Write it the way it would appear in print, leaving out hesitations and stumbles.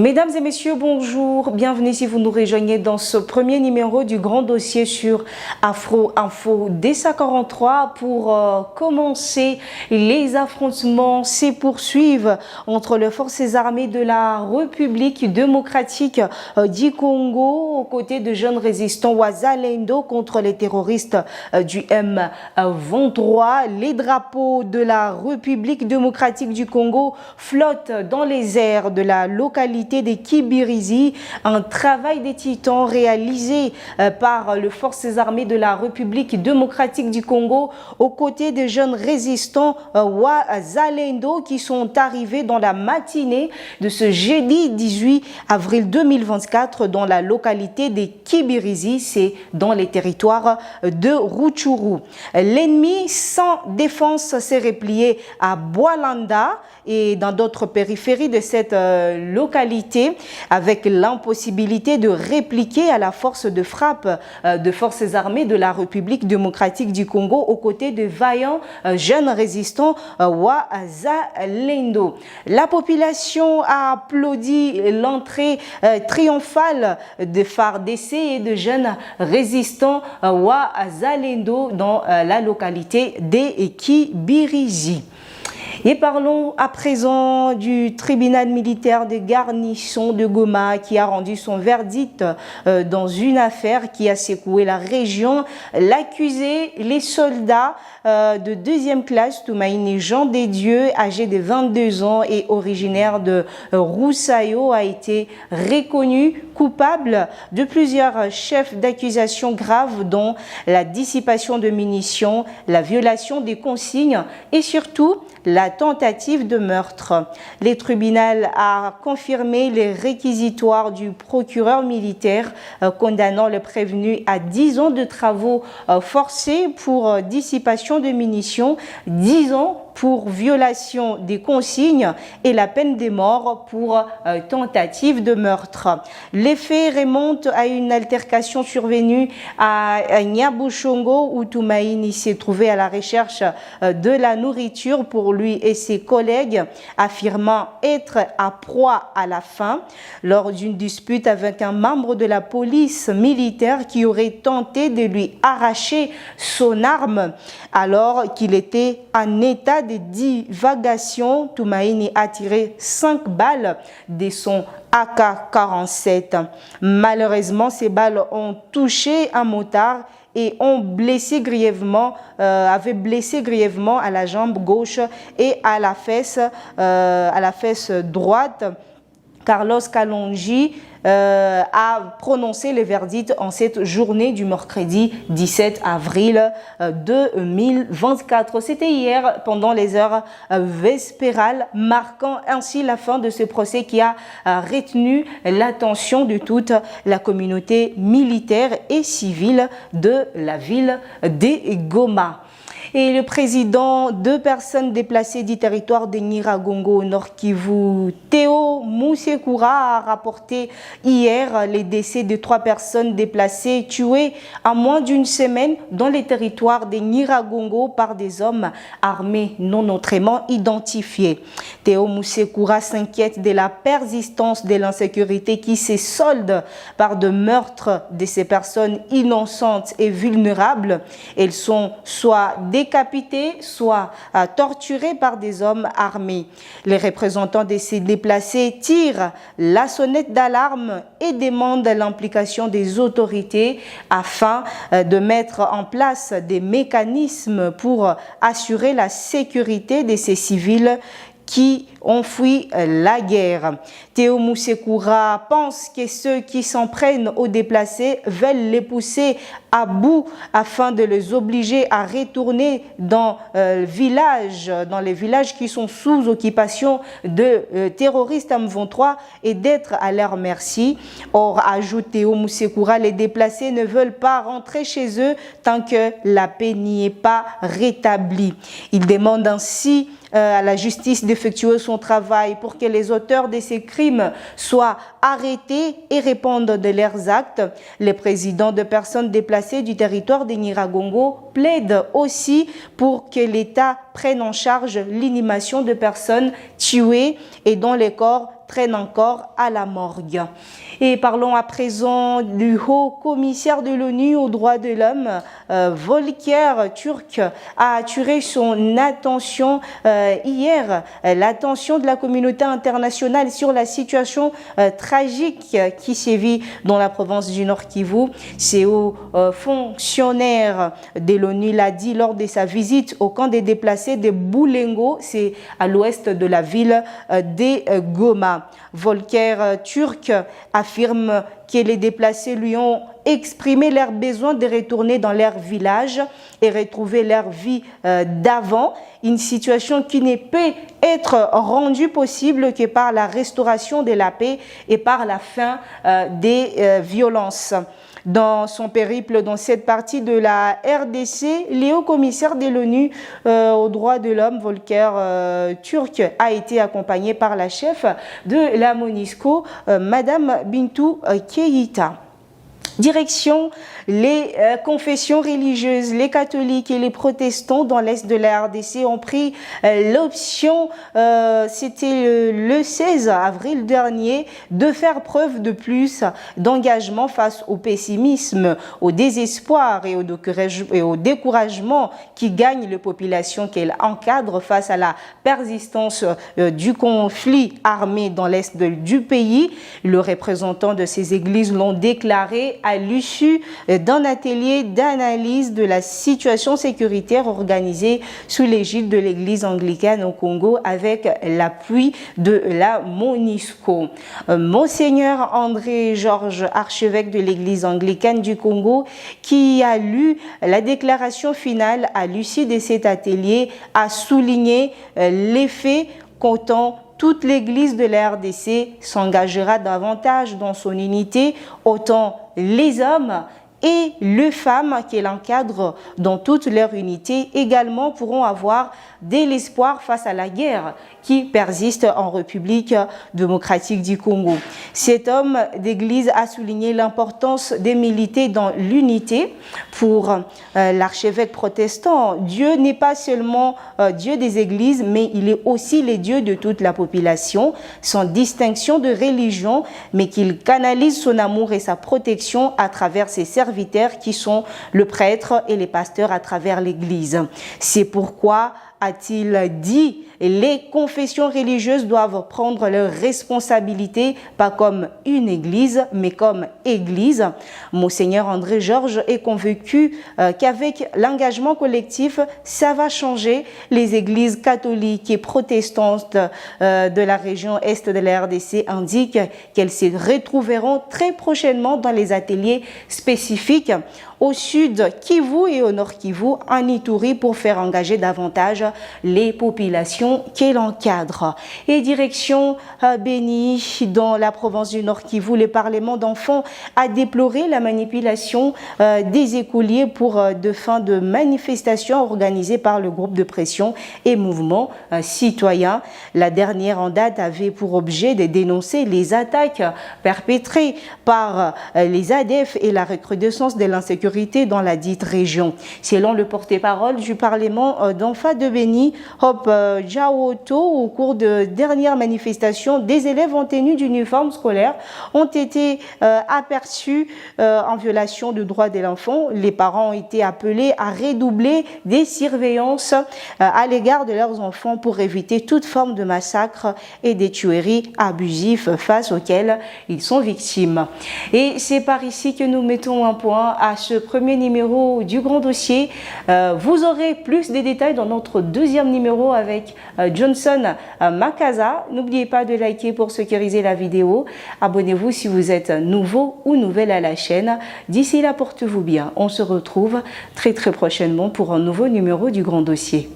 Mesdames et messieurs, bonjour. Bienvenue si vous nous rejoignez dans ce premier numéro du grand dossier sur Afro Info D43. Pour commencer, les affrontements se poursuivent entre les forces armées de la République démocratique du Congo aux côtés de jeunes résistants Wazalendo contre les terroristes du M23. Les drapeaux de la République démocratique du Congo flottent dans les airs de la localité de Kibirizi, un travail des titans réalisé par les forces armées de la République démocratique du Congo aux côtés des jeunes résistants Wazalendo qui sont arrivés dans la matinée de ce jeudi 18 avril 2024 dans la localité de Kibirizi, c'est dans les territoires de Rutshuru. L'ennemi sans défense s'est replié à Bwalanda et dans d'autres périphéries de cette localité avec l'impossibilité de répliquer à la force de frappe de forces armées de la République démocratique du Congo aux côtés de vaillants jeunes résistants Wazalendo. La population a applaudi l'entrée triomphale de FARDC et de jeunes résistants Wazalendo dans la localité de Kibirizi. Et parlons à présent du tribunal militaire de garnison de Goma qui a rendu son verdict dans une affaire qui a secoué la région. L'accusé, les soldats de deuxième classe, Toumaïni Jean des Dieux, âgé de 22 ans et originaire de Roussayo, a été reconnu coupable de plusieurs chefs d'accusation graves dont la dissipation de munitions, la violation des consignes et surtout la tentative de meurtre. Le tribunal a confirmé les réquisitoires du procureur militaire condamnant le prévenu à 10 ans de travaux forcés pour dissipation de munitions, 10 ans pour violation des consignes et la peine de mort pour tentative de meurtre. Les faits remontent à une altercation survenue à Nyabushongo où Toumaïni s'est trouvé à la recherche de la nourriture pour lui et ses collègues, affirmant être à proie à la faim lors d'une dispute avec un membre de la police militaire qui aurait tenté de lui arracher son arme alors qu'il était en état de divagation. Toumaïni a tiré 5 balles de son AK-47. Malheureusement, ces balles ont touché un motard et ont blessé grièvement, avait blessé grièvement à la jambe gauche et à la fesse droite. Carlos Kalonji a prononcé le verdict en cette journée du mercredi 17 avril 2024. C'était hier pendant les heures vespérales, marquant ainsi la fin de ce procès qui a retenu l'attention de toute la communauté militaire et civile de la ville de Goma. Et le président, 2 personnes déplacées du territoire de Nyiragongo au Nord Kivu, Théo Musekura, a rapporté hier les décès de 3 personnes déplacées tuées en moins d'une semaine dans les territoires de Nyiragongo par des hommes armés non autrement identifiés. Théo Musekura s'inquiète de la persistance de l'insécurité qui se solde par de meurtres de ces personnes innocentes et vulnérables. Elles sont soit décapités, soit torturés par des hommes armés. Les représentants de ces déplacés tirent la sonnette d'alarme et demandent l'implication des autorités afin de mettre en place des mécanismes pour assurer la sécurité de ces civils qui ont fui la guerre. Théo Musekura pense que ceux qui s'en prennent aux déplacés veulent les pousser à bout afin de les obliger à retourner dans les villages qui sont sous occupation de terroristes M23 et d'être à leur merci. Or, ajoute Théo Musekura, les déplacés ne veulent pas rentrer chez eux tant que la paix n'y est pas rétablie. Il demande ainsi à la justice d'effectuer son travail pour que les auteurs de ces crimes soient arrêtés et répondent de leurs actes. Les présidents de personnes déplacées du territoire de Nyiragongo plaident aussi pour que l'État prenne en charge l'inhumation de personnes tuées et dont les corps traîne encore à la morgue. Et parlons à présent du haut commissaire de l'ONU aux droits de l'homme. Volker Türk a attiré son attention hier, l'attention de la communauté internationale sur la situation tragique qui sévit dans la province du Nord Kivu. C'est au fonctionnaire de l'ONU l'a dit lors de sa visite au camp des déplacés de Bulengo, c'est à l'ouest de la ville de Goma. Volker Türk affirme que les déplacés lui ont exprimé leur besoin de retourner dans leur village et retrouver leur vie d'avant, une situation qui ne peut être rendue possible que par la restauration de la paix et par la fin des violences. Dans son périple dans cette partie de la RDC, le haut-commissaire de l'ONU aux droits de l'homme, Volker Türk, a été accompagné par la chef de la MONUSCO, Madame Bintou Keïta. Direction les confessions religieuses, les catholiques et les protestants dans l'est de la RDC ont pris l'option, c'était le 16 avril dernier, de faire preuve de plus d'engagement face au pessimisme, au désespoir et au découragement qui gagne les populations qu'elle encadre face à la persistance du conflit armé dans l'est du pays. Le représentant de ces églises l'ont déclaré à l'issue d'un atelier d'analyse de la situation sécuritaire organisé sous l'égide de l'Église anglicane au Congo avec l'appui de la MONUSCO. Monseigneur André Georges, archevêque de l'Église anglicane du Congo, qui a lu la déclaration finale à l'issue de cet atelier, a souligné l'effet qu'autant toute l'Église de la RDC s'engagera davantage dans son unité, autant les hommes et les femmes qu'elle encadre dans toute leur unité également pourront avoir de l'espoir face à la guerre qui persiste en République démocratique du Congo. Cet homme d'église a souligné l'importance de militer dans l'unité. Pour l'archevêque protestant, Dieu n'est pas seulement Dieu des églises, mais il est aussi le Dieu de toute la population, sans distinction de religion, mais qu'il canalise son amour et sa protection à travers ses serviteurs qui sont le prêtre et les pasteurs à travers l'église. C'est pourquoi, a-t-il dit, les confessions religieuses doivent prendre leurs responsabilités, pas comme une église, mais comme église. Monseigneur André Georges est convaincu qu'avec l'engagement collectif, ça va changer. Les églises catholiques et protestantes de la région est de la RDC indiquent qu'elles se retrouveront très prochainement dans les ateliers spécifiques au sud Kivu et au nord Kivu, en Ituri, pour faire engager davantage les populations qu'elle encadre. Et direction Beni, dans la province du Nord Kivu, le Parlement d'enfants a déploré la manipulation des écoliers pour de fin de manifestations organisées par le groupe de pression et mouvement citoyen. La dernière en date avait pour objet de dénoncer les attaques perpétrées par les ADF et la recrudescence de l'insécurité dans la dite région. Selon le porte-parole du Parlement d'enfants de Beni, Hope Jaoto, au cours de dernières manifestations, des élèves en tenue d'uniforme scolaire ont été aperçus en violation du droit de l'enfant. Les parents ont été appelés à redoubler des surveillances à l'égard de leurs enfants pour éviter toute forme de massacre et des tueries abusives face auxquelles ils sont victimes. Et c'est par ici que nous mettons un point à ce premier numéro du Grand Dossier. Vous aurez plus de détails dans notre deuxième numéro avec Johnson Makaza. N'oubliez pas de liker pour sécuriser la vidéo. Abonnez-vous si vous êtes nouveau ou nouvelle à la chaîne. D'ici là, portez-vous bien. On se retrouve très prochainement pour un nouveau numéro du Grand Dossier.